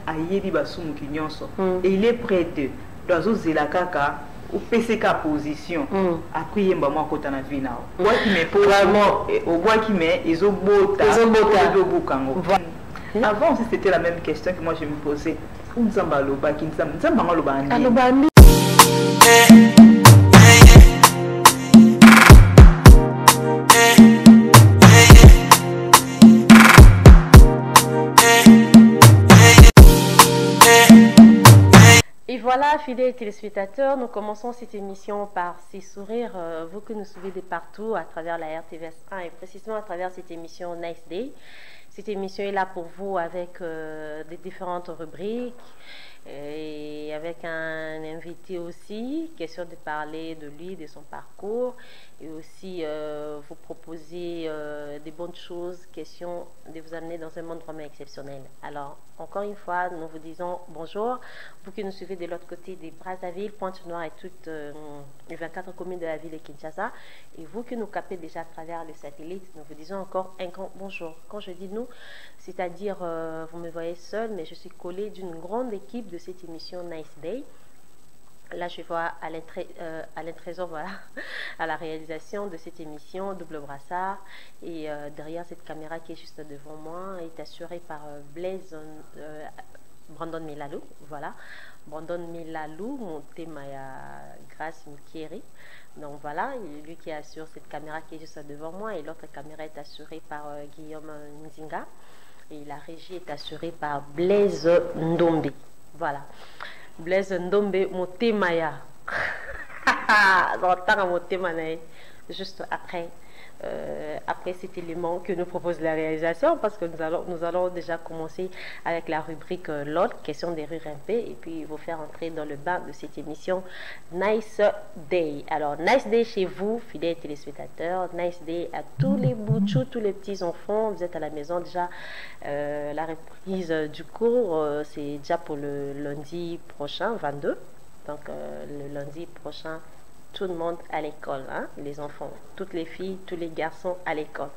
ayebi basumu kinyonso et il est prêt de dozo zelakaka ou PCK position après yemba moi kota na vie nao bois qui me pose vraiment au bois qui met ils ont bota de bukango. Avant aussi c'était la même question que moi je me posais unzamba loba kinzamba ngaloba ani. Et voilà, fidèles téléspectateurs, nous commençons cette émission par ces sourires, vous que nous suivez de partout à travers la RTVS 1 et précisément à travers cette émission Nice Day. Cette émission est là pour vous avec des différentes rubriques et avec un invité aussi, question de parler de lui, de son parcours et aussi vous proposer des bonnes choses, question de vous amener dans un monde vraiment exceptionnel. Alors, encore une fois, nous vous disons bonjour, vous qui nous suivez de l'autre côté des Brazzaville, Pointe-Noire et toutes les 24 communes de la ville de Kinshasa, et vous qui nous captez déjà à travers le satellite, nous vous disons encore un grand bonjour. Quand je dis nous, c'est-à-dire vous me voyez seul, mais je suis collée d'une grande équipe de cette émission Nice Day. Là, je vois Alain Trésor, voilà, à la réalisation de cette émission Double Brassard. Et derrière cette caméra qui est juste devant moi est assurée par Blaise Brandon Milalou. Voilà, Brandon Milalou, mon thème Grâce Mkieri. Donc voilà, lui qui assure cette caméra qui est juste devant moi. Et l'autre caméra est assurée par Guillaume Nzinga. Et la régie est assurée par Blaise Ndombe. Voilà. Blaise Ndombe Motemaya. Juste après cet élément que nous propose la réalisation, parce que nous allons déjà commencer avec la rubrique l'autre, question des rues rimpées, et puis vous faire entrer dans le bain de cette émission Nice Day. Alors, Nice Day chez vous, fidèles téléspectateurs, Nice Day à tous les boutchous, tous les petits enfants, vous êtes à la maison déjà, la reprise du cours, c'est déjà pour le lundi prochain, 22, donc le lundi prochain, tout le monde à l'école, hein? Les enfants, toutes les filles, tous les garçons à l'école.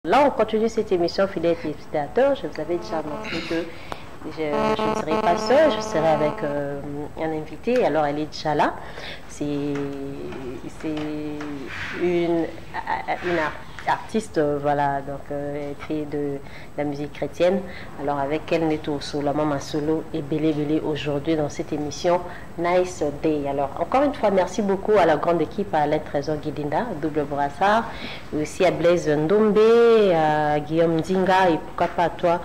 là, on continue cette émission fidèle téléspectateurs. Je vous avais déjà montré que je ne serai pas seule, je serai avec un invité. Alors, elle est déjà là. C'est une artiste, voilà, donc elle fait de la musique chrétienne. Alors avec elle, on est au solo, la maman solo et belé aujourd'hui dans cette émission Nice Day. Alors encore une fois, merci beaucoup à la grande équipe, à Alain Trésor Guidinda, Double Brassard, et aussi à Blaise Ndombe, à Guillaume Zinga et pourquoi pas à toi,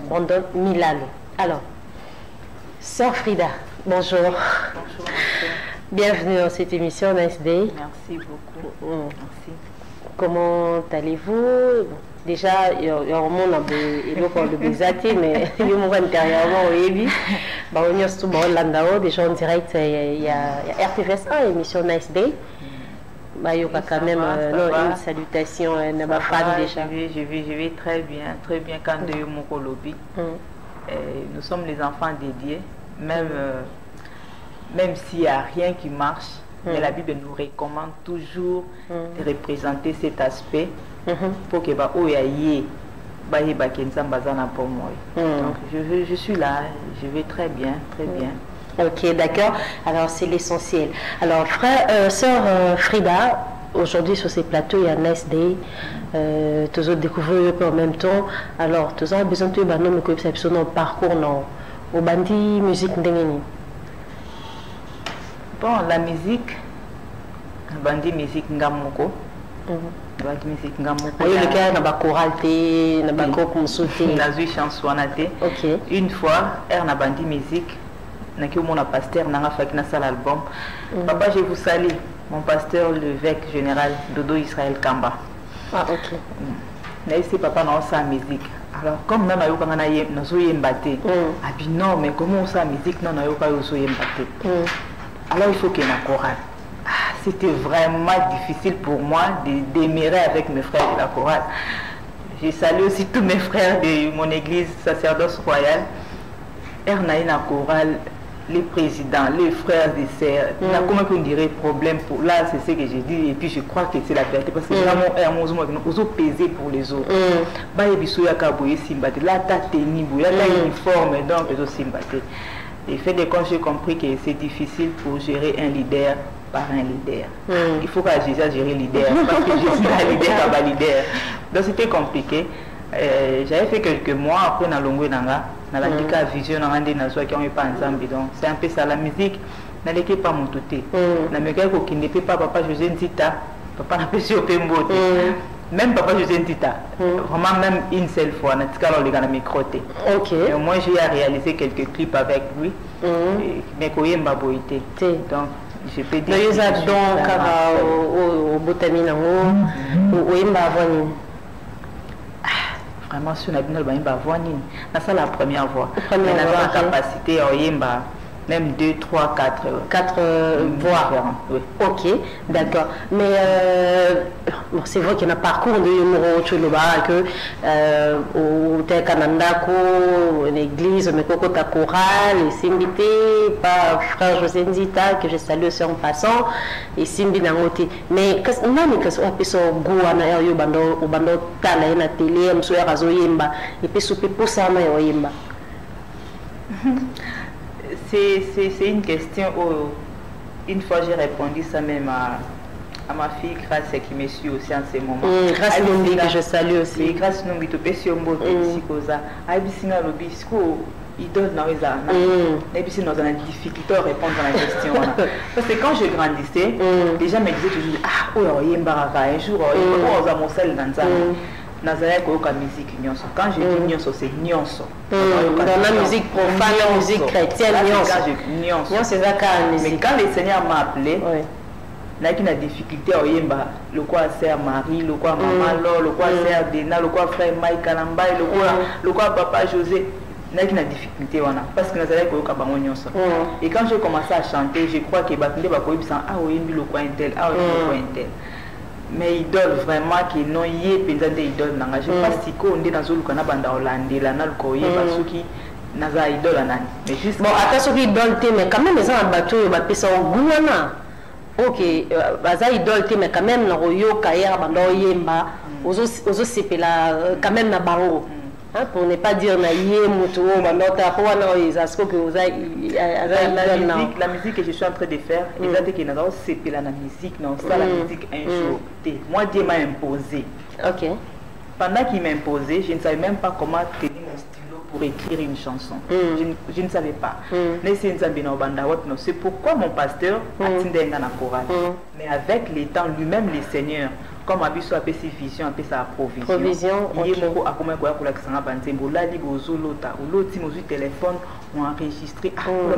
Brandon Milalo. Alors, Sœur Frida, bonjour. Bonjour. Bienvenue dans cette émission Nice Day. Merci beaucoup. Merci. Comment allez-vous? Déjà, il y a un monde de Bézati, mais il y a intérieurement au Ebi. On y a tout Landao, déjà en direct, il y a RTVS 1, émission Nice Day. Il y a quand même une salutation à ma femme déjà. Je vais très bien quand de mon lobby. Nous sommes les enfants dédiés, même s'il n'y a rien qui marche. Mais la Bible nous recommande toujours de représenter cet aspect pour que donc je suis là, je vais très bien. Ok, d'accord. Alors c'est l'essentiel. Alors sœur Frida, aujourd'hui sur ces plateaux il y a Nice Day. Tous autres découvrent en même temps. Alors tous autres besoin de nous que nos parcours au bandi musique ndengeni. Bon, la musique, bandi musique ngamoko. Bandi musique ngamoko. Oui, le cas n'a pas choralité, n'a pas comme sauté. N'a eu chansonnate. Ok. Une fois, n'a bandi musique, n'a que mon pasteur n'a fait qu'un seul album. Papa, je vous salue, mon pasteur, l'évêque général Dodo Israël Kamba. Ah, ok. N'a eu papa n'a sa musique. Alors, comme même ayo kanga na zo yembate. Abi non, mais comment sa musique non ayo ka yo zo yembate. Alors il faut qu'il y ait un chorale. C'était vraiment difficile pour moi de démarrer avec mes frères de la chorale. Je salue aussi tous mes frères de mon église sacerdoce royale. Ernaïna chorale, les présidents, les frères et sœurs. Comment on dirait problème pour là, c'est ce que j'ai dit et puis je crois que c'est la vérité parce que vraiment ils ont pesé pour les autres. Bah il y a kaboye simbate, là ta tenue, là ta uniforme donc ils ont simbate. Et fait de compte, j'ai compris que c'est difficile pour gérer un leader par un leader. Il faut que je gérer leader parce que je suis un leader par un leader. Donc c'était compliqué. J'avais fait quelques mois après dans Longo Nanga, dans la vision dans des nations qui n'ont pas ensemble. Donc c'est un peu ça la musique. N'allez pas mon touté. N'a me qui ne peut pas papa José Ntita, papa n'a pas sur Pembote. Même papa José Ntita, vraiment même une seule fois, on a dit qu'on a microté. Ok. Moi j'ai réalisé quelques clips avec lui, mais qu'on y a baboité. Donc je peux dire. Mais ça donc au Botamina ou Imba vraiment si on a bien le voix, c'est la première voix. Mais on a la capacité à Yemba. Même 2, 3, 4 voix. Oui. Ok, d'accord. Mais bon, c'est vrai qu'il y a un parcours de Yomoro Chuluba que au Tekanandako, l'église, mais Koko ta chorale, et Simbité, par frère José Nzita, que je salue aussi en passant, et Simbi Nangote. Mais non, mais que ce soit peso Gouana, au bando Tala, na télé, Msou Razo Yemba, et peso Peposa na Yemba. C'est une question où, une fois j'ai répondu ça même à ma fille, grâce à qui me suit aussi en ce moment. Grâce à Nombi que je salue aussi. Oui, grâce à Nombi, tu peux sur Mbote, Sikoza. Aïbissina Lobi, idole dans les armes. Aïbissina dans la difficulté à répondre à la question. Parce que quand je grandissais, les gens me disaient toujours, ah, oh, il y a un baraka, un jour, on a mon sel dans ça. Nazareth koyoka musique nyonso. Quand je dis nyonso, c'est nyonso. Dans la musique profane, la musique chrétienne, nyonso. Nyonso c'est ça quand musique. Mais quand le Seigneur m'a appelé, n'a qu'une difficulté à yemba, le quoi sœur Marie, le quoi maman Lo, le quoi sœur Dena, le quoi frère Mike Kalamba, le quoi papa José, n'a qu'une difficulté wana parce que Nazareth koyoka bango nyonso. Et quand j'ai commencé à chanter, je crois que batunde ba koyibisa ah oyembi le quoi intel, ah oyembi le quoi intel. Mais idole vraiment qui non yé pesant des idoles nanga je pense si ko ndé dans zulu kana banda Hollande la nal ko yé basuki naza idole nani mais juste bon attention qui idole té mais quand même les gens en bateau ba pesa au gouana ok baza idole té mais quand même na royo kaya banda yemba ozo sepela quand même na bango. Hein, pour ne pas dire naïe moto la musique que je suis en train de faire c'est que nous c'est la musique non ça la musique un jour moi Dieu m'a imposé. OK. Pendant qu'il m'a imposé, je ne savais même pas comment tenir mon stylo pour écrire une chanson. Je ne savais pas. C'est pourquoi mon pasteur a tindé dans la chorale. Mais avec les temps, lui-même, le Seigneur, comme a vu sa vision, a sa provision. Il y a beaucoup à comment quoi pour la téléphone, on a enregistré. On a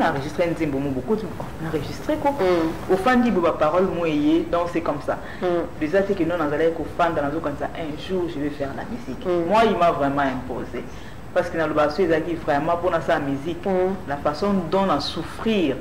enregistré un zimbo beaucoup enregistré quoi. Au fin du parole moyenne, donc c'est comme ça. Déjà c'est que nous on allait qu'au fan dans comme ça un jour je vais faire la musique. Moi il m'a vraiment imposé parce que dans le bassin ils a dit vraiment pour sa musique la façon dont on a souffrir.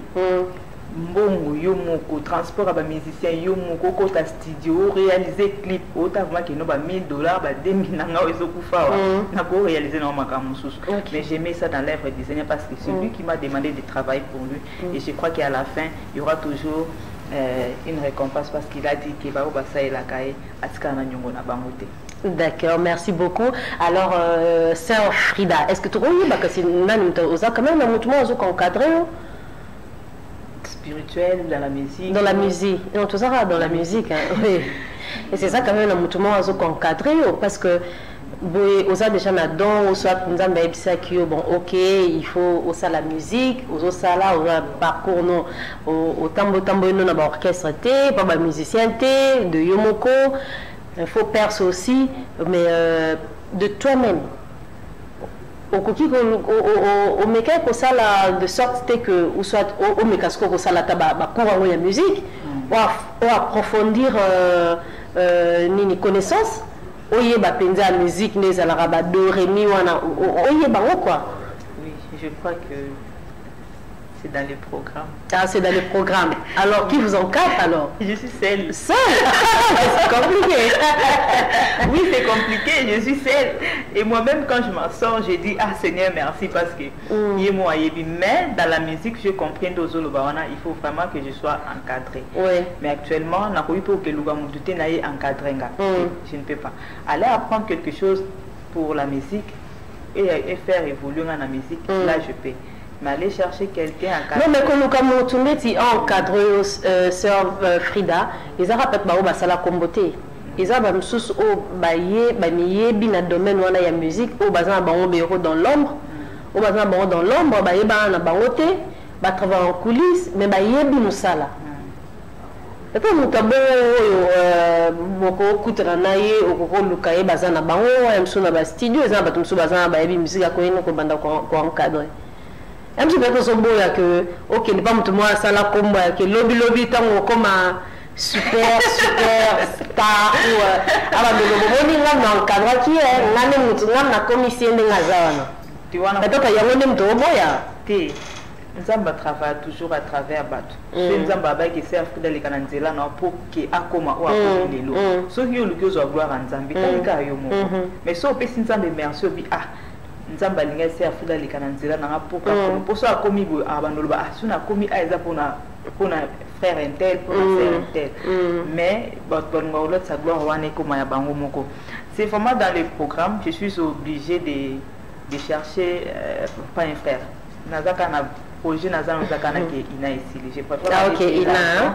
Mbongo yo moko transport ba musicien yo moko ko ta studio réaliser clip ota vraiment que no ba $1000 ba 2000 nanga ezokufa na ko réaliser na makamu susu. Mais j'aimais ça dans l'œuvre du Seigneur parce que c'est lui qui m'a demandé de travailler pour lui et je crois qu'à la fin il y aura toujours une récompense parce qu'il a dit que ba ça et la caille atika na nyongo na bangote. D'accord, merci beaucoup. Alors sœur Frida, est-ce que tu crois que c'est nani oza quand même un mouvement ozo encadré spirituel dans la musique. Dans la musique. Non, tout ça dans la musique. Hein. Oui. Et c'est ça quand même un mouvement encadré parce que on a déjà là-dedans, soit nous avons bon ok, il faut aussi la musique, aussi là, on a parcours non, au tambo non, on a orchestre pas de musicien de yomoko, il faut percer aussi, mais de toi-même. Au méca ko sala de sorte que ou soit au méca ko sala taba cours la musique ou approfondir ni connaissance oye ba penza la musique les ala ba do ré mi wana oye ba quoi. Oui, je crois que c'est dans les programmes. Ah, c'est dans les programmes. Alors, qui vous encadre alors? Je suis seule. Seule? C'est compliqué. Oui, c'est compliqué, je suis seule. Et moi-même, quand je m'en sors, je dis, ah Seigneur, merci parce que mais dans la musique, je comprends il faut vraiment que je sois encadrée. Oui. Mais actuellement, on a pour que encadré. Je ne peux pas. Aller apprendre quelque chose pour la musique et faire évoluer dans la musique, là je peux. Mais aller chercher quelqu'un à non mais quand nous encadré sœur Frida ils ont rappelé ba sala komboté ils ont même sous au baye ba miyebi na domaine wana ya musique au bazan ba on bureau dans l'ombre au bazan ba dans l'ombre ba yeba na bangoté ba travailler en coulisses mais ba yebi musala et puis nous tabo boko kutana naye okoko lukaye bazan na bango ya msuna ba studio ils ont ba tumsu bazan ba yebi musique ko ino ko banda ko encadrer. Même si peut-être que ok n'est pas tout moi ça la comme que lobby tant comme un super star ou alors le bon là dans cadre qui est ngane mutu ngana commission de ngazana tu vois na toka yango ne mto boya te nzamba travaille toujours à travers bato c'est nzamba ba qui sert dans les kananzela na pour que akoma ou akoma lelo so qui o lukozo gloire nzambi ka yo mo mais so pesi nzambe merci obi ah nzamba linga se afula likana nzela na poka pour ça komi bo abandolo ba asuna komi aiza pona frère intel pour sœur intel mais bon ngolo sa gloire wane koma ya bango moko c'est vraiment dans les programmes je suis obligé de chercher pas un frère nazaka na projet nazaka na ke ina ici j'ai pas OK ina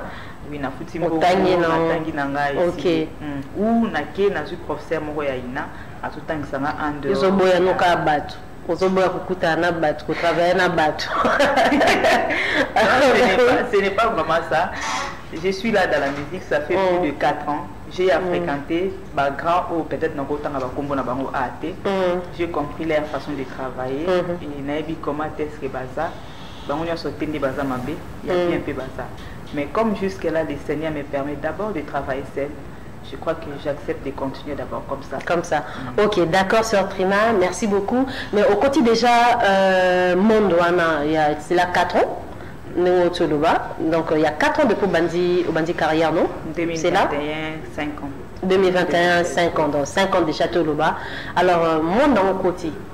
oui na futimbo tangi na ngai ici ou na ke na su professeur moko ya ina atutangisa nga en dehors ozoboya noka bato ozoboya kokutana na bato kotravailler na bato. Ce n'est pas vraiment ça. Je suis là dans la musique, ça fait plus de 4 ans. J'ai fréquenté grand ou peut-être na kotanga ba kombo na bango ate. J'ai compris leur façon de travailler et naebi comment est-ce que baza bango nyo sotende baza mabe, il y a bien peu baza. Mais comme jusque là le Seigneur me permet d'abord de travailler seul. Je crois que j'accepte de continuer d'abord comme ça. Comme ça. Ok, d'accord, sœur Trina, merci beaucoup. Mais au côté déjà, Monde, c'est là 4 ans. Donc il y a 4 ans depuis Bandi carrière, non? 2021, 5 ans. 2021, 5 ans. Donc 5 ans de Château-Loba. Alors, Monde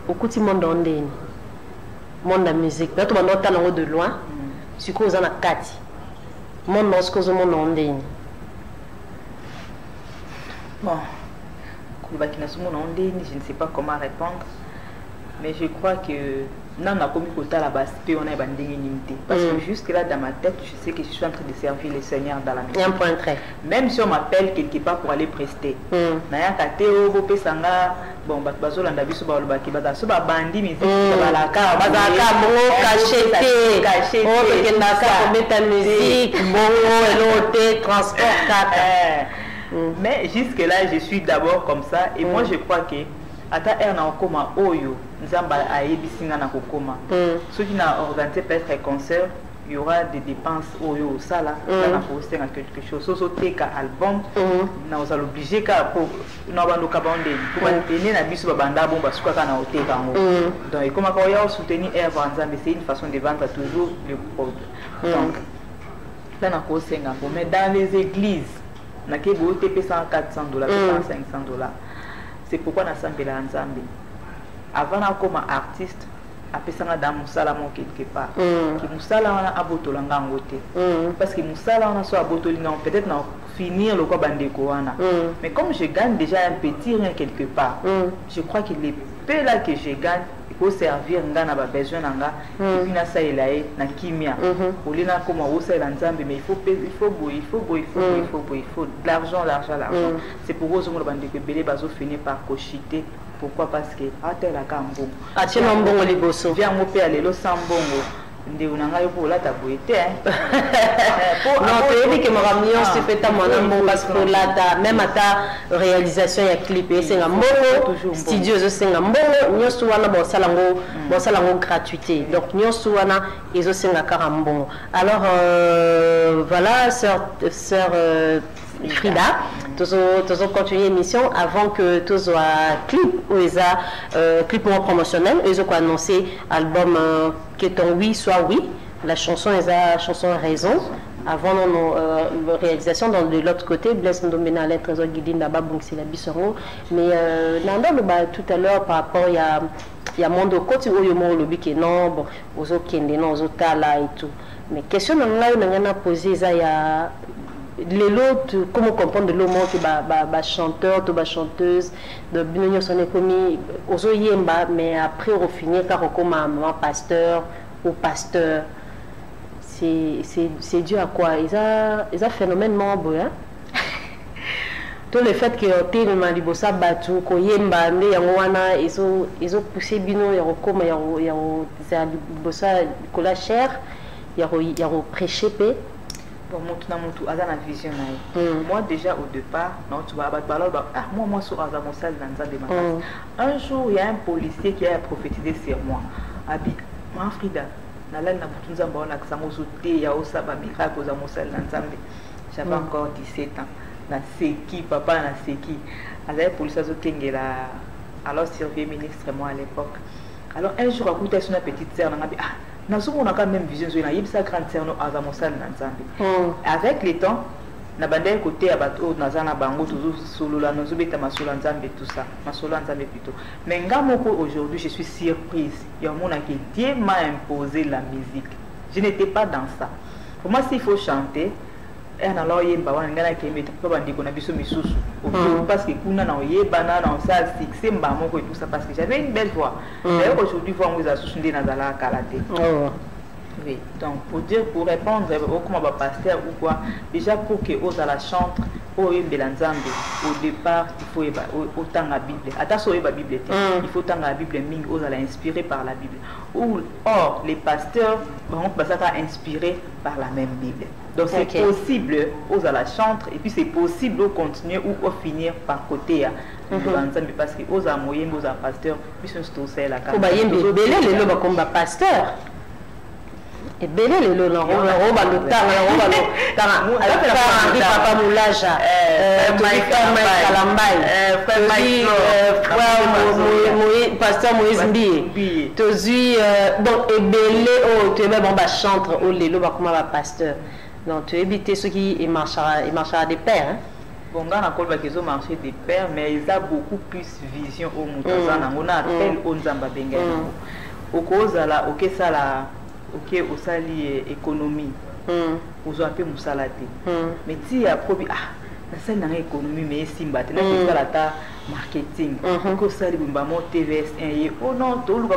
au côté Monde en ligne. Monde de musique. Peut-être qu'on entend de loin. C'est quoi, on a 4. Monde en ligne. Bon, je ne sais pas comment répondre. Mais je crois que non, on a commis côté la base, puis on a une parce que jusque là dans ma tête, je sais que je suis en train de servir le Seigneur dans la maison. Il y a un point très. Même si on m'appelle quelque part pour aller prester. Naya kateo bo pesanga bon bazo landa biso ba lobaki ba so ba bandi musique ba la ka ba bon cacheté oh que na ka mettre musique bon elote transport kata. Mais jusque là je suis d'abord comme ça et moi je crois que ata erna okoma oyo nzamba ayebisinga na kokoma ceux qui n'a organisé peut-être un concert il y aura des dépenses oyo ça là na poster quelque chose so teka album na oza obligé ka pour na bando ka bande pour tenir na biso banda bon parce que kana oteka ngo donc comment quand il y a soutenir Eva nzambe c'est une façon de vendre toujours le produit donc là na ko senga mais dans les églises na ke bo te pesa $400 $500. C'est pourquoi nous sommes là ensemble. Avant comme artiste, après ça, dans Moussala quelque part. Qui Moussala on a abotolanga ngote. Parce que Moussala on a soit abotolina peut-être na finir le quoi bandeko wana. Mais comme je gagne déjà un petit rien quelque part, je crois que les peu là que je gagne pour servir ngana ba besoin nanga et puis na ça elaé na kimia olina comme au ça l'ensemble mais il faut de l'argent c'est pour eux on bande que belé bazo finir par cochiter pourquoi parce que ate la kambo ate no mbongo liboso vient mo pe alelo sambongo nde unanga yo pour la tabuete non tu dis que mon camion c'est fait ta mon parce que là même à ta réalisation il y a clip et c'est un mbongo studio c'est un mbongo nyo suwana bon salango gratuité donc nyo suwana ils aussi un carambongo alors voilà sœur Frida, toujours continuer l'émission avant que tout soit clip ou clip promotionnel, ils ont annoncé album que ton oui soit oui, la chanson chanson raison. Avant nos réalisations dans de l'autre côté, Blaise Ndombena lettre trésor guidine là-bas bon c'est la bisoro mais Nando tout à l'heure par rapport il y a monde côté où il y a le but que non bon aux autres non aux autres là et tout mais question on a posé ça il y a les autres, comment comprendre le mot que chanteur, ou chanteuse, de binonio son économie, aux oyemba, mais après on finit car on comme un pasteur ou pasteur, c'est dû à quoi? Ils ont phénomène membre, hein? Tout le fait que tu es dans libosa batu, qu'on yemba, mais ils ont poussé bino, ils ont comme ils ont libosa cola cher, ils ont prêché pe. Bon, moi, vision. Moi, déjà au départ, non, tu vas moi, sur un jour, il y a un policier qui a prophétisé sur moi. Abi, ma Frida, j'avais encore 17 ans. Na seki, papa, na seki. Alors, le policier a alors servi ministre, moi à l'époque. Alors, un jour, à côté de une petite sœur, nous avons quand même vision sur la grande sœur avec les temps, na bandé côté à bateau, nazana bango toujours solo la nous obéta masolo nzambe tout ça, masolo nzambe plutôt. Mais ngamoko aujourd'hui, je suis surprise. Il y a un monde qui Dieu m'a imposé la musique. Je n'étais pas dans ça. Pour moi, s'il faut chanter, et alors yemba wana ngana ke mettre pas bandi kona biso misusu parce que kuna na yeba na ça fixer mbamoko et tout ça parce que j'avais une belle voix. D'ailleurs aujourd'hui voix nous a sousundé na zala kalaté. Oui, donc pour répondre au comment va pasteur ou quoi, déjà pour que aux à la chante au Nzambe au départ il faut autant la Bible. Attention la Bible, il faut tant la Bible ming aux à la inspiré par la Bible. Or les pasteurs vont passer à inspiré par la même Bible. Donc c'est possible aux à la chante et puis c'est possible de continuer ou au finir par côté parce que aux à moyen aux à pasteur puis c'est tout ça la carte. Les lobes comme pasteur. Et belé le roba le papa moulaja pasteur Moïse Mbi tozi donc et belé oh tu es même bon chantre au lelo ba comment va pasteur donc tu éviter ceux qui marchera des pères hein. Bon gars na kolba qu'ils ont marché des pères mais ils ont beaucoup plus vision au mutazana on a appel on zamba benga au cause là OK ça là OK au sali économie aux appels musalate mais si a probi la scène dans économie mais simba tena que ça là marketing ko sali bimba TVS et oh non to lu ba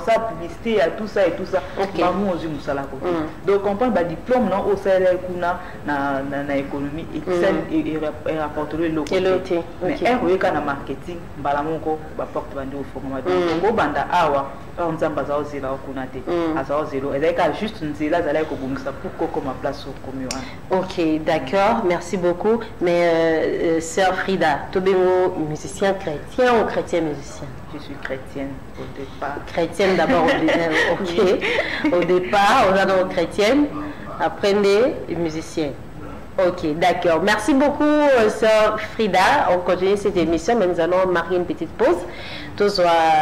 ça publicité à tout ça et tout ça ba mo ozu musala ko donc on prend ba diplôme non au salaire kuna na économie et ça et rapporter le côté mais est ka na marketing mbala moko ba porte bandi au formateur ngo banda awa on nzamba za ozela kuna te aza ozelo et ka juste nzela za la ko bungisa pour comme place au commun. OK, d'accord, merci beaucoup. Mais sœur Frida, Tobémo, musicien chrétien ou chrétien musicien? Je suis chrétienne au départ. Chrétienne d'abord au départ. OK. Au départ, on est chrétienne, apprenez musicien. OK, d'accord. Merci beaucoup, sœur Frida. On continue cette émission, mais nous allons marquer une petite pause. Tous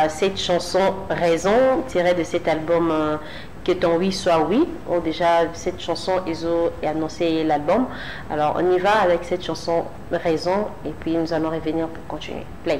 cette chanson Raison, tirée de cet album Que ton oui soit oui. Oh, déjà, cette chanson, ils ont annoncé l'album. Alors, on y va avec cette chanson Raison, et puis nous allons revenir pour continuer. Play.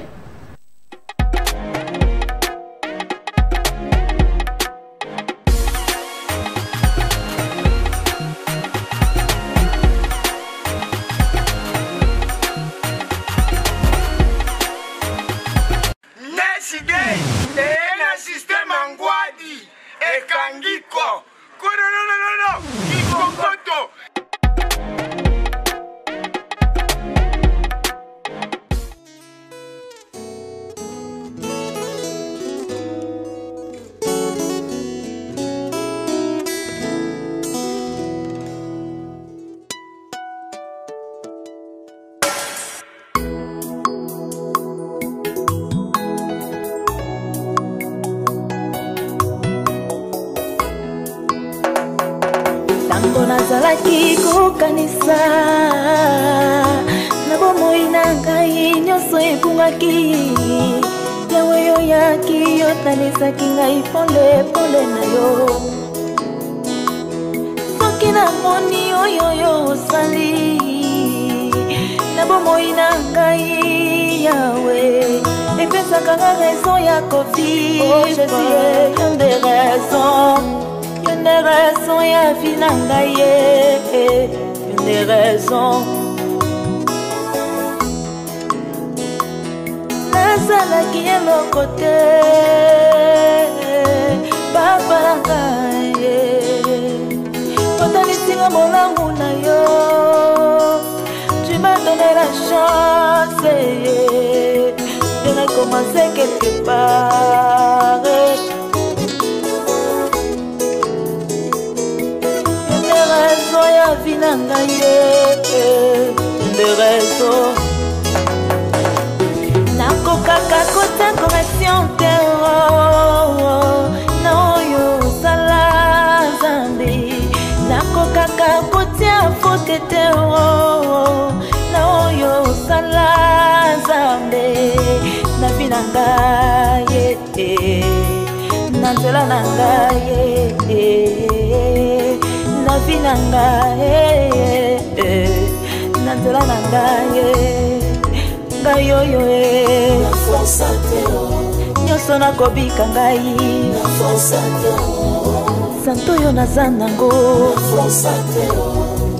Nazalaki kokanisa na bomoi na ngai nyonso ebungaki yawe yo yaki yotanisaki ngai pole pole na yo soki namoni oyo osali na bomoi na ngai yawe epesaka nga raison ya kovivre yo nde raison. Une raison ya vie na ngai une raison nazalaki eloko te papa na ngai otalisinga molangu na yo tu m'as donné la chance de recommencer quelque part. Ya vina ngaye de raison nakokaka kota correction te na oyo sala zambi nakokaka kotia faute te na oyo sala zambi na vina ngaye na nzela na ngaye na vina ngaye na nzela na ngaye ngai oyo nyonso nakobika ngai santo oyo naza nango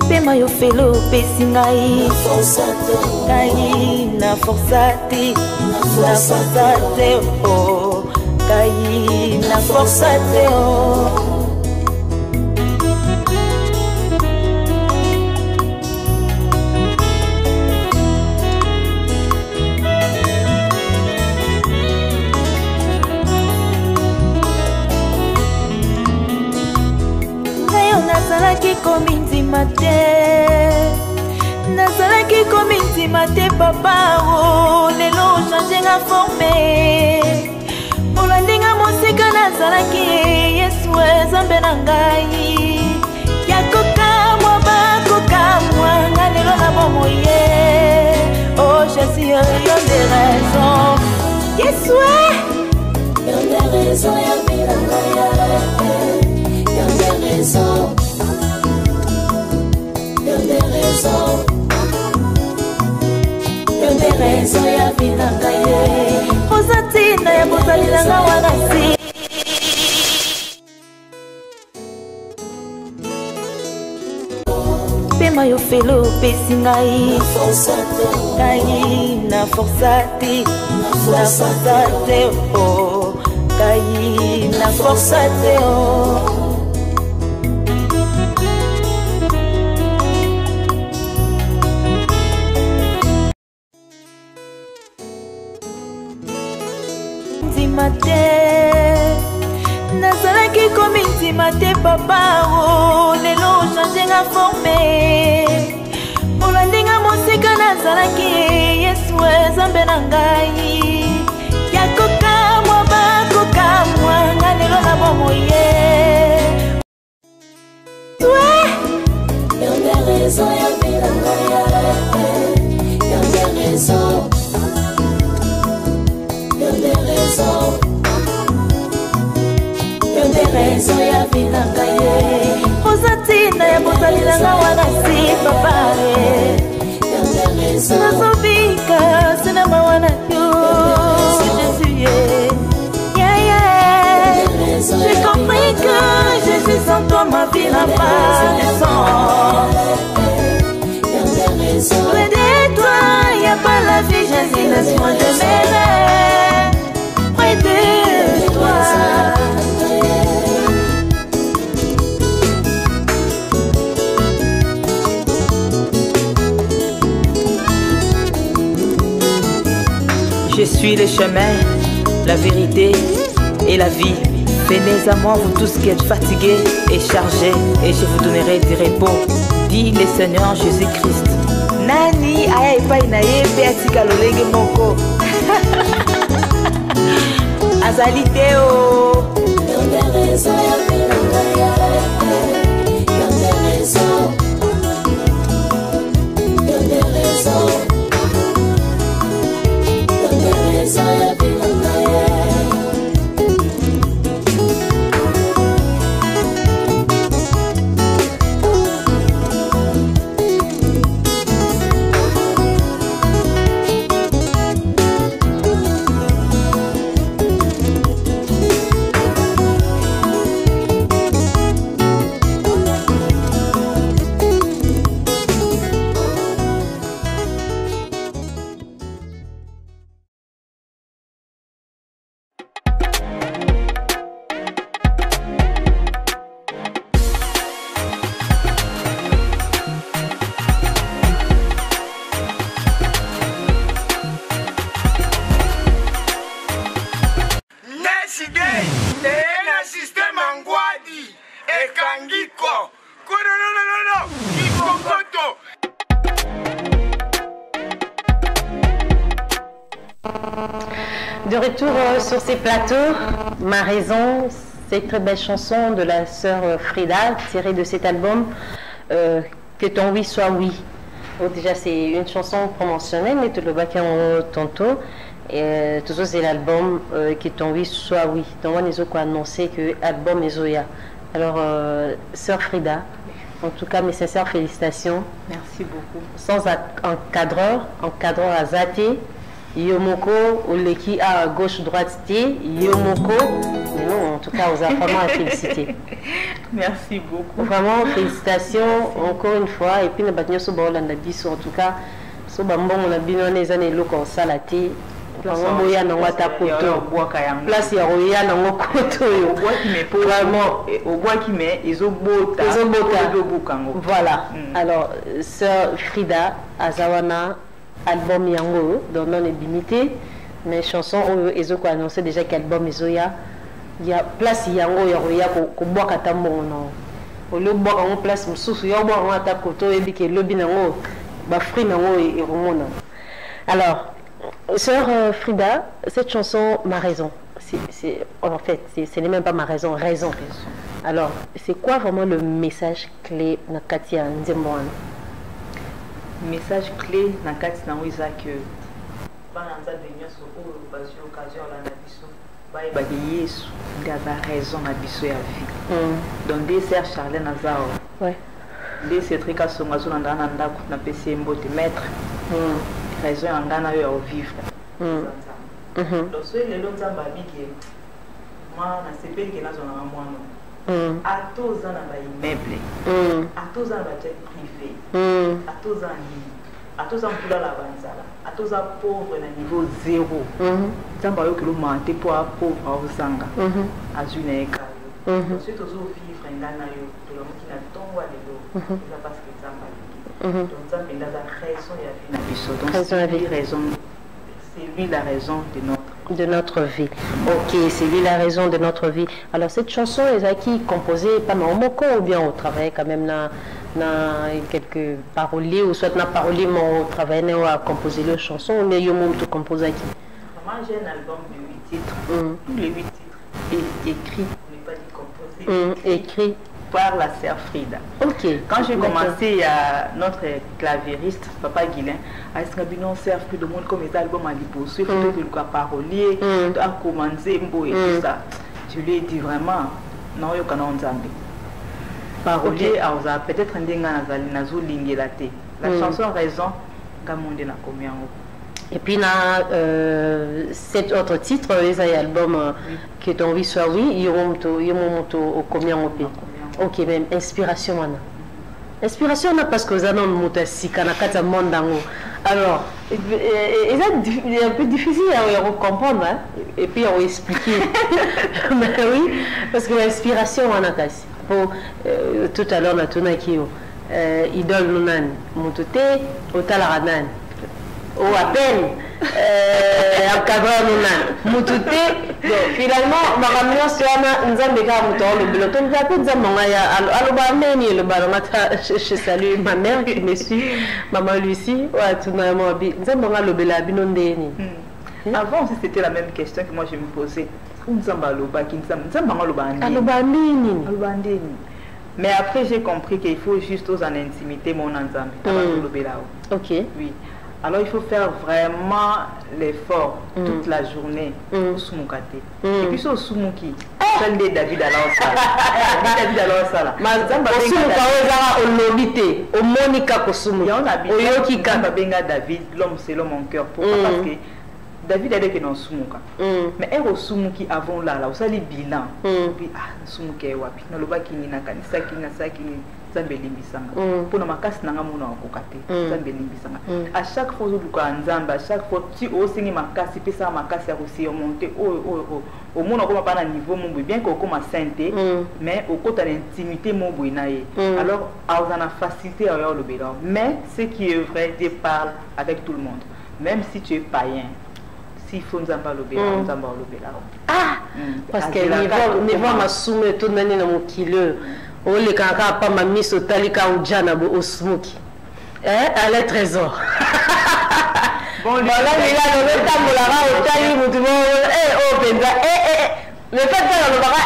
pema yo felo opesi ngai ngai na forsa te ngai na forsa te nazalaki komindima te papa o lelo changenga forme olandinga mosika nazalaki yesu ezambe na ngai yakokamwa bakokamwa nga lelo na bomoye oh jésus yo de raison yesu yo de raison ya bilanga yo de raison de raison ya vinanga ye ozatina ya bozali nanga wana si motema yo felo opesi ngai ngai na forsa te oh ngai na forsa te oh nazalaki komi ntima te papa o lelo ochange nga forme olandinga mosika nazalaki yesu ezambe na ngai yakokamwa bakokamwa nga lelo na bomo ye yonde raison ya vida ngaya yonde raison raison ya vida ngaye ozatina ya bozali na nga wana si papa nazobika sina mawana yo Jésus j'ai compris que Jésus sans toi ma vie n'a pas de sens près de toi y a pas la vie Jésus laisse-moi demeurer près de toi. Je suis le chemin, la vérité et la vie. Venez à moi, vous tous qui êtes fatigués et chargés, et je vous donnerai du repos, dit le Seigneur Jésus-Christ. Nani aya epai na ye pe atika lolenge moko. Azali te o. De retour sur ces plateaux, Ma Raison, cette très belle chanson de la sœur Frida, tirée de cet album Que ton oui soit oui. Donc déjà c'est une chanson promotionnelle, mais tout le bac en tantôt. Et tout ça c'est l'album Que ton oui soit oui. Donc on a annoncé que l'album est Zoya. Alors sœur Frida, en tout cas mes sincères félicitations. Merci beaucoup. Sans encadreur à Zate. Yomoko, Oleki à gauche droite T, Yomoko, mais non, en tout cas, aux vraiment à féliciter. Merci beaucoup. Vraiment, félicitations encore une fois. Et puis, nous avons sur Baolanda Bisso, en tout cas, sur Bambon, on a bien les années là comme ça, la thé. Vraiment, il y a un koto. Place, il y a un koto. Vraiment, au bois qui met, ils ont beau. Voilà. Alors, sœur Frida, Azawana, album yango donc non est limité mais chanson ils ont annoncé déjà qu'album Izoya il y a place yango ya ko bois katambo non au lieu bois en place mususu ya bois en attaque koto et que lobby nango ba fruit nango et remona. Alors sœur Frida, cette chanson Ma Raison c'est en fait c'est même pas Ma Raison. Alors c'est quoi vraiment le message clé na Katia Nzemboan? Message clé dans le cadre de que il a raison à biso ya vie. Donc des sœurs Charlène Nazao. Ouais. Des Cédric Asongazo na ndako na PC Mbote maître. Raison en Ghana yo vivre. Donc so les lonza babiki moi na sepeli que nazo na mwana. atoza na baimmeuble atoza na bajet privé atoza nini atoza mpula la banzala atoza pauvre na niveau 0 nzambe ayokeli omante mpo apauvre aozanga azwi na ye kayo ensuite ozovivre nga na yo tolamoki na ntongo ya lelo eza parce que nzambe alingi donc nzambe nde aza raison ya vie na biso donc c'est lui la raison de notre vie. Ok, c'est lui la raison de notre vie. Alors cette chanson est qui composée pas dans Moko ou bien on travaille quand même dans quelques paroliers ou soit dans parolier mais on travaille à composer les chansons ou bien on tout compose qui. Moi j'ai un album de 8 titres. Tous les 8 titres écrits, mais pas dit composés. Écrit par la sœur Frida. Ok. Quand j'ai commencé, il y a notre clavieriste, Papa Guilain, à Escabinon sert plus de monde comme les albums à l'hypothèse, plutôt que le parolier, à commencer, et tout ça. Je lui ai dit vraiment, non, il y a un Nzambe. Parolier, peut-être un dingue nazo lingélate. La chanson Raison, Gamonde na combien. Et puis, cet autre titre, les albums qui est en vie soit oui, il y a au combien on peut. Ok, même inspiration maintenant. Inspiration là parce que vous avez un si kanakata mondango. Alors, c'est un peu difficile à comprendre hein? Et puis à expliquer. Mais oui, parce que l'inspiration on a pour tout à l'heure on a tourné qui idole nunan mutote otalaranan. Ou à peine finalement ma ramener sur un nzambe ka muto le biloton ka pe nzamba ya aloba neni le balomata je salue ma mère qui me suit maman Lucie wa tuna mo bi nzamba nga lobela bino ndeni. Avant c'était la même question que moi je me posais. Nzamba loba ki nzamba nga loba ndeni. Aloba nini? Aloba ndeni. Mais après j'ai compris qu'il faut juste aux en intimité mon nzambe. OK. Oui. Alors il faut faire vraiment l'effort toute la journée pour Soumukate. Et puis c'est au Soumuki, celle de David Alaosala. David Alaosala. Au Monica Kosumu. David, l'homme c'est l'homme en cœur. Pourquoi? Parce que David a dit que non Soumuka. Mais elle au Soumuki avant là, on s'est dit bilan. Puis Soumuke wapi. Na loba kini na kanisa kini na sakini. Pour makasi nanga mona okokate nzambe limbisanga à chaque fois ozuka nzamba à chaque fois tu osingi makasi pesa makasi ya kosi monter au mona koma pas na niveau mon bien que koma sainteté mais au côté l'intimité mon boinaye alors on a facilité à le bédon mais ce qui est vrai Dieu parle avec tout le monde même si tu es païen s'il faut nzamba le bédon nzamba le bédon parce que niveau ma soume tout nani na mokilo o le kaka pa mami so talika ou jana bo osmuki elle est trésor bon là il a le tambola o tali mutu o penza le fait que le bara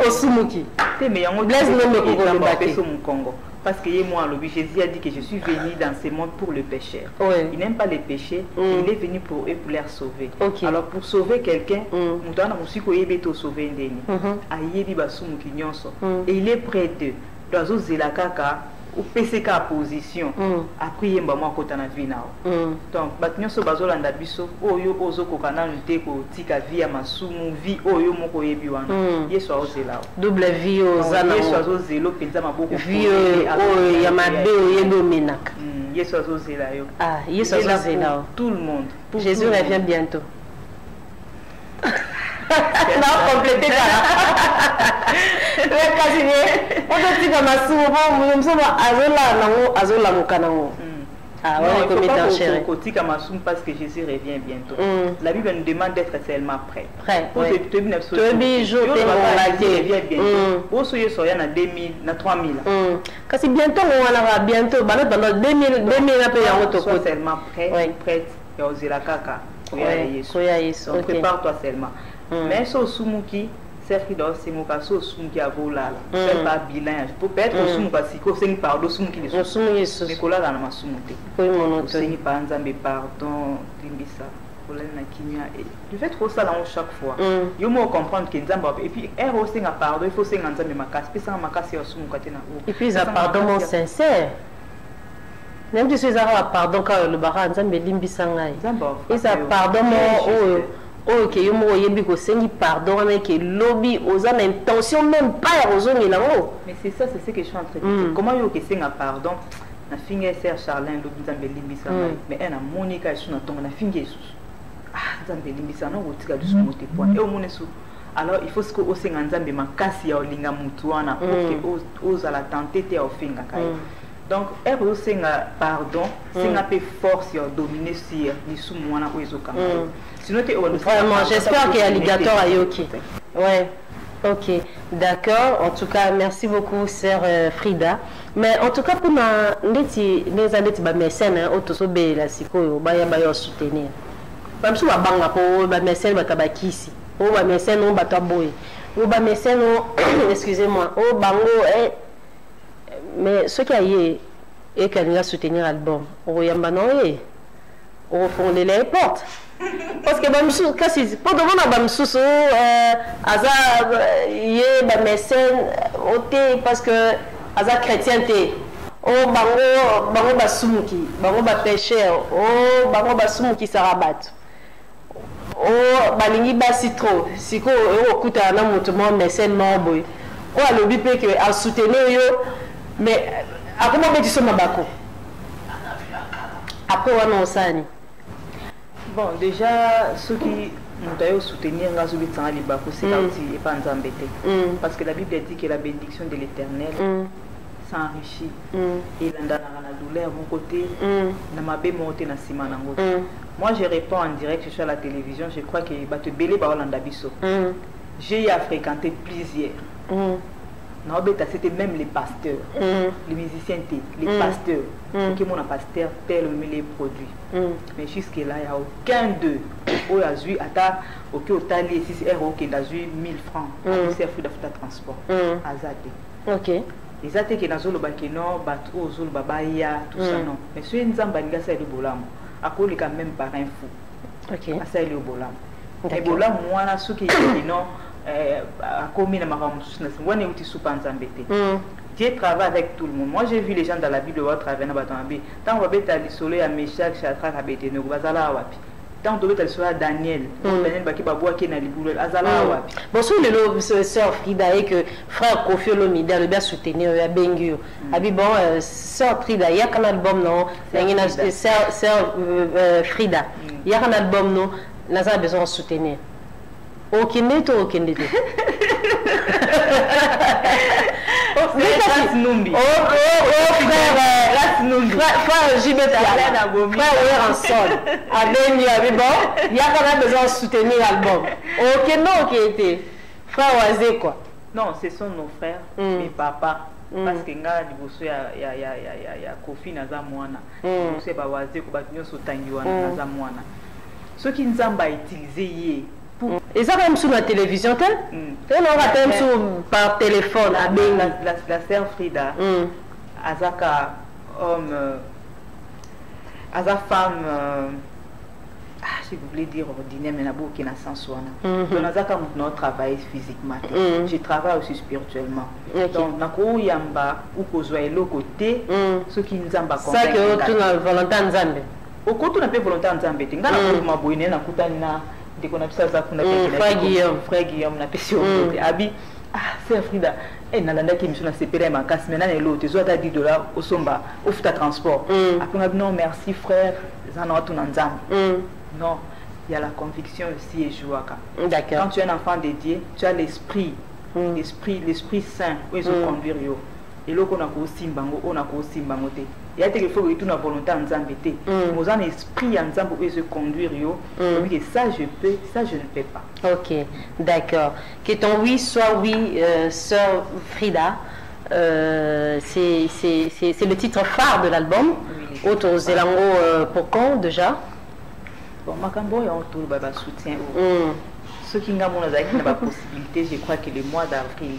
osmuki mais yango blaise no me ko le baté sur mon Congo parce que moi le Jésus a dit que je suis venu dans ce monde pour le pécheur. Il n'aime pas les péchés, il est venu pour eux pour les sauver. Alors pour sauver quelqu'un, sauver et il est près d'eux. Dans Zelakaka ou PCK position après yemba moi kota na vie nao donc batnyoso bazolanda biso oyo ozokokana nte ko tika vie masumu vie oyo moko yebi wana yeso ozela double vie ozana yeso azozelo penza maboko vie oyo ya mabe oyendo menaka yeso azozela yo yeso azozela tout le monde Jésus revient bientôt. Non, compléter ça. On doit dire que ma souvent, nous sommes azola mukanango. Ah ouais, comme étant cher. Parce que Jésus revient bientôt. La Bible nous demande d'être seulement prêt. Prêt. Pour te jours revient bientôt. Pour ceux qui sont na 2000, na 3000. Parce que bientôt on va bientôt. Dans 2000 après on va seulement prêt, prête. Et on la kaka. Prépare-toi seulement. Mais ce Soumuki, c'est Frida, c'est mon cas, ce Soumuki a volé là. C'est pas bilan. Peut-être que Soumuki, si c'est pardon, Soumuki les Soumuki. Mais qu'on a dans ma Soumuki. C'est pas un Zambé pardon, Limbisa. Je fais trop ça chaque fois. Je me comprendre que Zambé. Et puis, elle aussi a pardon, il faut que Zambé ma casse. Puis ça ma casse au Soumuki. Et puis, ça pardon sincère. Même si c'est un pardon quand le baran Zambé Limbisa. Et ça pardon ok yo mo yebi ko sengi pardon avec lobby aux en intention même pas aux on mais c'est ça c'est ce que je suis en train de dire comment yo que senga pardon na finga ser Charlin lobby nzambe limbisa mais elle a Monica sur na tonga na finga Jesus nzambe limbisa na otika du moté point et au monesu alors il faut ce que au senga nzambe makasi ya olinga mutu wana pour que aux à la tenter te ofinga kai donc elle au senga pardon senga pe force ya dominer sur ni sous mwana ko ezoka sinon tu vraiment j'espère qu'il y a alligator à Yoki. Ouais. Ok, d'accord. En tout cas, merci beaucoup, sœur Frida. Mais en tout cas, pour les années de mécène, autosobé la siko, baya baya soutenir. Même si on banga pour ba mécène ba tabakisi, ou ba mécène on ba taboy, ou ba mécène excusez-moi, au bango mais ce qui a eu et qu'elle a soutenir l'album, au yamba non au fond de les portes. Parce que bamsou kasi pour devant na bamsou azar yé ba mécène oté parce que azar chrétienté o bango basumuki bango ba pécheur o bango basumuki sarabat o balingi ba citro siko o kuta na mutu mo mécène mo boy o alobi pe que a soutenir yo mais akoma beti so mabako après wana osani. Bon, déjà, ceux qui m'ont soutenir, c'est pas embêté. Parce que la Bible dit que la bénédiction de l'Éternel s'enrichit. Et dans la douleur, mon côté, moi, je réponds en direct, je suis à la télévision, je crois que j'ai fréquenté plusieurs. C'était même les pasteurs, les musiciens, les pasteurs. Qui mon pasteur tel les produits. Mais jusque-là, il n'y a aucun d'eux qui a eu aucun tali 6 euros qui a eu 1000 francs pour faire fruit de transport. Ok. Les athées qui ont eu non, bateau, babaya, tout ça non. Mais si une zambanga c'est le bolam, à quoi il quand même par un fou. Ok. C'est le bolam. Et bolam moi là ceux qui non. Dieu travaille avec tout le monde. Moi j'ai vu les gens dans la Bible travailler dans Batambi. Tant on va être à l'isolé à Meshach, Shadrach, Abednego, Bazala Wapi. Tant on doit être à Daniel, Daniel Baki Baboua qui est dans les boules, Azala Wapi. Bon, sur le sœur Frida et que frère Kofi Olomide le bien soutenir à Bengio. Abi bon, sœur Frida, il y a un album non, sœur Frida, il y a un album non, nous avons besoin de soutenir. Aucun n'est aucun n'est. Frère en sol. Il y a quand même besoin de soutenir l'album. Aucun nom qui était. Frère Oazé quoi. Non, ce sont nos frères, mes papas. Parce que nga liboso ya Kofi naza mwana. Liboso ba Oazé ko batunyo sotangi wana naza mwana. Ceux qui nzamba utilisé et ça même sur la télévision tel on va même sur par téléphone à la sœur Frida azaka homme aza femme je voulais dire ordinaire mais nabo qui n'a sens wana donc azaka notre travail physiquement je travaille aussi spirituellement donc nako yamba ou kozwa eloko-te ceux qui nzamba ça que tu na volonté nzambe au côté on a pas volonté nzambe te ngana ko maboine na kutani na frère Guillaume na pesi abi c'est Frida et nalanda qui mission na sepere ma casse maintenant et l'autre zo ta $10 au somba au futa transport après non merci frère zana tout nzam non il y a la conviction aussi et jouaka. D'accord. Quand tu es un enfant de Dieu tu as l'esprit saint où ils ont conduire yo et là qu'on a aussi mbango on a aussi mbango te il y a des fois que tu n'as volonté en zambété mais un esprit en zambo où se conduire yo que ça je peux ça je ne peux pas. Ok, d'accord. Que ton oui soit oui, sœur Frida, c'est le titre phare de l'album. Auto Zelango pour quand déjà? Bon, Makambo est autour de soutien. Ce qui n'a pas possibilité, je crois que le mois d'avril,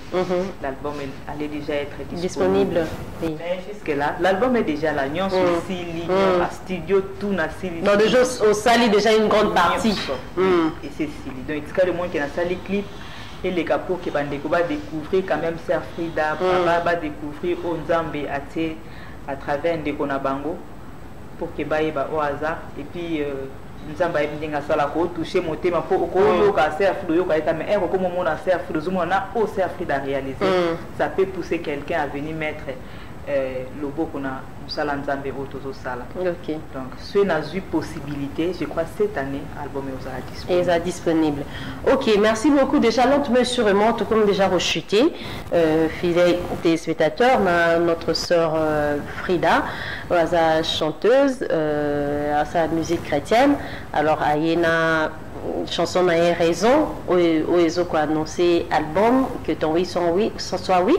l'album allait déjà être disponible. Oui. Mais jusque-là, l'album est déjà là. Nous sommes aussi à studio, tout na Sili. Donc déjà au Sali déjà une grande partie. Et c'est Sili. Donc il y a le monde qui a Sali clip et les capots qui va découvrir quand même Sœur Frida, va découvrir Onzambe à travers Ndeko Nabango pour que baye ba au hasard et puis nzamba ndinga sala ko toucher motema po ko yoka ser Frida yoka eta mais ero comme mon ser Frida zomona o ser Frida réaliser ça peut pousser quelqu'un à venir mettre le beau qu'on a musala nzambe otozo sala. OK. Donc ce n'a eu possibilité, je crois cette année album est disponible. OK, merci beaucoup déjà l'autre monsieur vraiment tout comme déjà rechuté fidèle téléspectateurs notre sœur Frida sa chanteuse sa musique chrétienne alors ayena chanson na raison oezo ko annoncer album que ton oui soit oui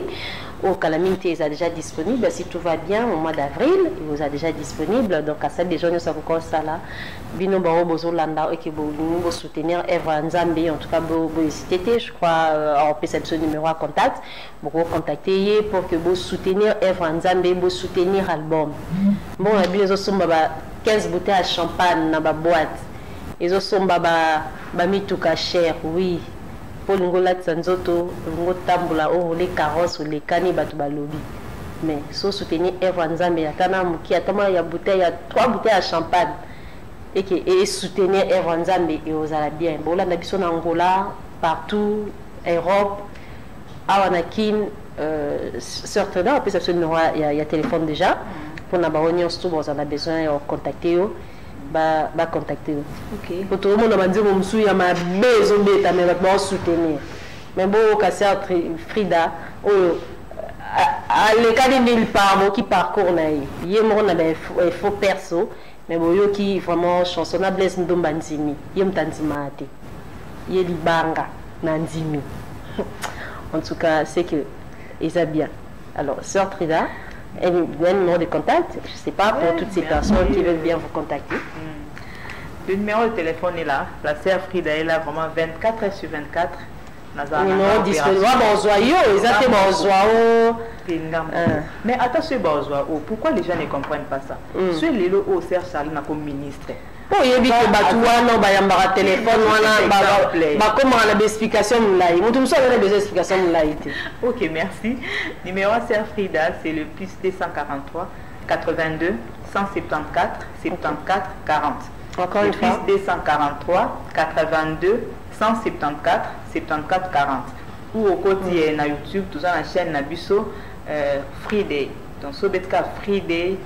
au Calamité est déjà disponible si tout va bien au mois d'avril il vous a déjà disponible donc à ça déjà nous savons quoi ça là bino ba bozo landa et que vous soutenir Eva Nzambe en tout cas vous hésiter je crois on peut cette numéro à contact vous contacter pour que vous soutenir Eva Nzambe vous soutenir album bon la bien zo somba 15 bouteilles à champagne na ba boîte ils somba ba mituka cher oui pour l'ingola tsanzoto ngotambula o les carrosses ou les cani batu balobi mais so soutenir Eva Nzambe atana muki atama ya bouteille ya 3 bouteilles à champagne et soutenir Eva Nzambe et aux ala bien bola na biso na Angola partout Europe awanakin certainement après ça se il y a téléphone déjà pour na baonion tout bon on a besoin de contacter ba contacter. OK. Pour tout le monde on m'a dit mon msou ya ma bezo beta mais ba soutenir. Mais bon casser Frida à l'écart de nulle part qui parcourt na yé mo na ba faux perso mais bon yo qui vraiment chansonna Blaise Ndomba Nzimi yé mtanzima ate yé libanga na Nzimi. En tout cas c'est que ils a bien. Alors sœur Frida un numéro de contact, je ne sais pas, pour toutes ces personnes qui veulent bien vous contacter. Le numéro de téléphone est là. La sœur Frida est là vraiment 24 heures sur 24. Non, disponible. Ils ont été mais attention, pourquoi les gens ne comprennent pas ça? Ceux les lots au Serge Charline comme ministre. Oh, il y a des téléphone, comment on a des explications. Ok, merci. Numéro Sœur Frida, c'est le plus 243 82 174 74 40. Encore une fois. Plus 243 82 174 74 40. Ou au côté na YouTube, tout ça la chaîne Nabuso Friday. Donc, ce betka Friday.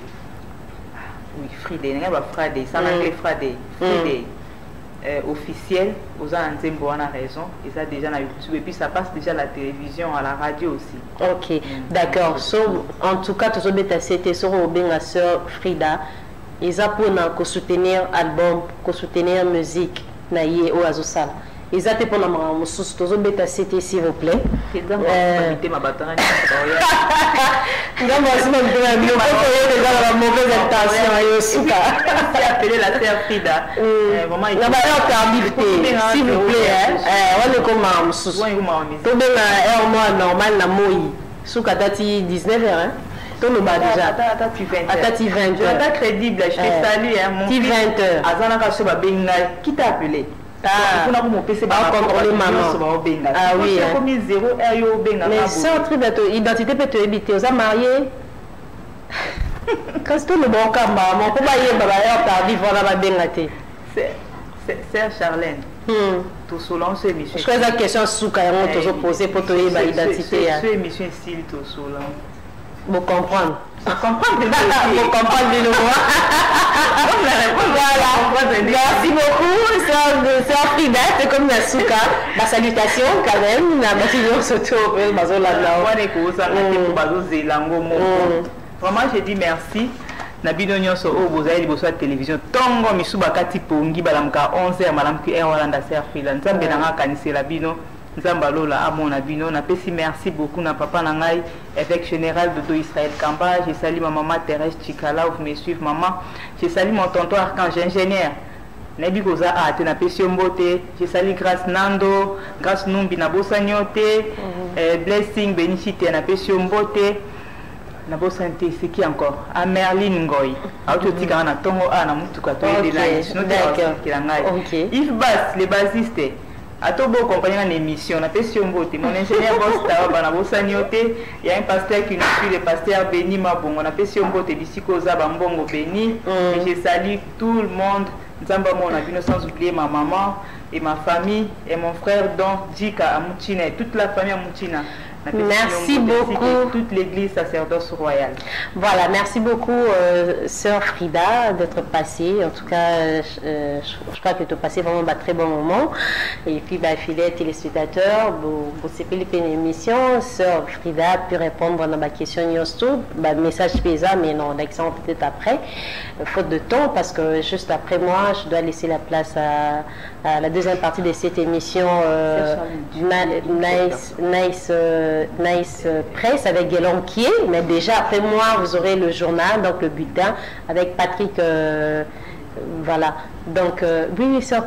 Oui, Friday, il y a Friday, ça n'a pas Friday. Friday officiel, aux Anzembo on a raison, et ça déjà na YouTube, et puis ça passe déjà à la télévision, à la radio aussi. Ok, d'accord. So, en tout cas, tout ce bêta c'était sur la sœur Frida, ils apprennent à soutenir album, à soutenir musique, na yé ou azosal. Ils ont été pour nous sous tous les bêta c'était s'il vous plaît. Appelez la sœur Frida. S'il vous plaît, on est comme un sous. Tout bien un mois normal na moi. Sous katati 19h hein. Tout le bas déjà. Atati 20h. Tu es crédible, je te salue hein mon fils. 20h. Azana ka soba benga qui t'a appelé? Ah, contrôler maman. Ah oui. Mais c'est un truc d'identité peut te éviter. Vous êtes marié. Quand c'est le bon cas, maman, comment y est, vivre là-bas, bien c'est Charlène. Tout selon ce émission. Je crois que la question sous quand on te posé pour te l'identité. C'est émission style tout selon. Vous comprenez. Vous comprenez vous comprenez de moi. Voilà. Merci beaucoup. C'est un prix d'être comme la souka. Ma salutation quand même. La bâtiment se trouve. Vraiment, je dis merci. Nabino nyonso o bozali liboso ya télévision tongo misuba kati pongi balamka 11h malamki Rwanda ser Frida nzambe nanga kanisela bino nzamba lola amona bino na pesi merci beaucoup na papa na ngai évêque général de Israël Kamba, je salue ma maman Thérèse Chikala, vous me suivez maman, je salue mon tonton archange ingénieur Nebi koza ate na pesi mbote, je salue grâce Nando, grâce Numbi na bosanyote, blessing Benishite na pesi mbote. Nabo santé, c'est qui encore? À Merlin Ngoy. Autotika na tongo a na mutuka to de la. Yves Bass, les basistes. Atobo compagnie en émission, na pesi mbote. Mon ingénieur Bosta bana bosanyote, il y a un pasteur qui nous suit, le pasteur Béni Mabongo na pesi mbote bisiko za bambongo Béni. Et je salue tout le monde Nzamba Mona Bino, sans oublier ma maman et ma famille et mon frère dont Djika Amoutina et toute la famille Amoutina. Merci beaucoup. Toute l'église sacerdoce royale. Voilà, merci beaucoup, sœur Frida, d'être passée. En tout cas, je crois que tu as passé vraiment un très bon moment. Et puis, fidèles téléspectateurs, c'est une émission. Sœur Frida a pu répondre à ma question YouTube. Message paysan, mais non, l'accent peut-être après. Faute de temps, parce que juste après moi, je dois laisser la place à la deuxième partie de cette émission Nice Presse avec Guélanquier. Mais déjà après moi, vous aurez le journal, donc le bulletin avec Patrick. Voilà. Donc, oui, sœur.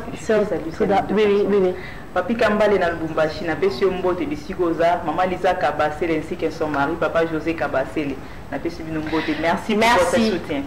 Oui. Papi Kambale na Lubumbashi, na pesi mbote bisigoza, maman Lisa Kabasele ainsi que son mari, papa José Kabasele. Na pesi binombote. Merci pour votre soutien.